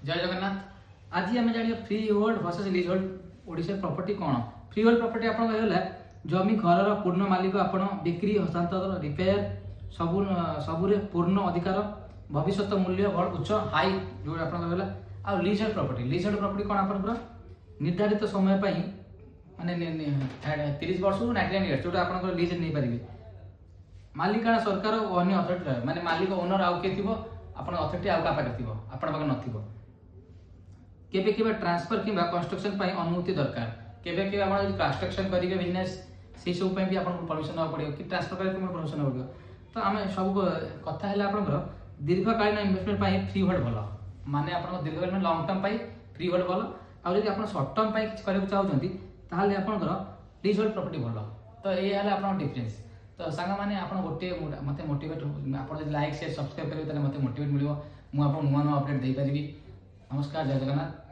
जय जगन्नाथ। आज आम जान free hold versus lease hold Odisha property कौन। फ्री होल्ड प्रॉपर्टी आपन कहला जमी घर पूर्ण मालिक आपण बिक्री हस्तांतर रिपेयर सबु सबुरे पूर्ण अधिकार भविष्य मूल्य बहुत उच्च हाई जो आपन कहला। आ लीज होल्ड प्रॉपर्टी कौन आपन निर्धारित समय माने 30 वर्ष 99 इयर्स जो आपन लीज नहीं पारिबे मालिकाना सरकार और अन्य अथॉरिटी माने मालिक ओनर आउ के थिबो आपण अथॉरिटी आउ का पाके थिबो आपण पाके नथिबो। केबे केबे ट्रांसफर किबा कंस्ट्रक्शन पई अनुमति दरकार केबे केबे आपण कंस्ट्रक्शन करिके बिजनेस से सब पई भी आपण परमिशन न पड़ियो कि ट्रांसफर करे कि परमिशन पड़ियो। तो आमे सब कथा हैला आपण दीर्घकालीन इन्वेस्टमेंट पई फ्री होल्ड भलो माने आपण दीर्घकालीन लॉन्ग टर्म पई फ्री होल्ड भलो आ जदि आपण शॉर्ट टर्म पई किछ करे चाहउछंती ताहाले आपण लीज होल्ड प्रॉपर्टी भलो। तो ए हैला आपण डिफरेंस। तो सांगा माने आपण गोटे मते मोटिवेट आपण जदि लाइक शेयर सब्सक्राइब करिवे ताले मते मोटिवेट मिलियो मु आपण नुवा नुवा अपडेट देई परिबी। नमस्कार, जय जगन्नाथ।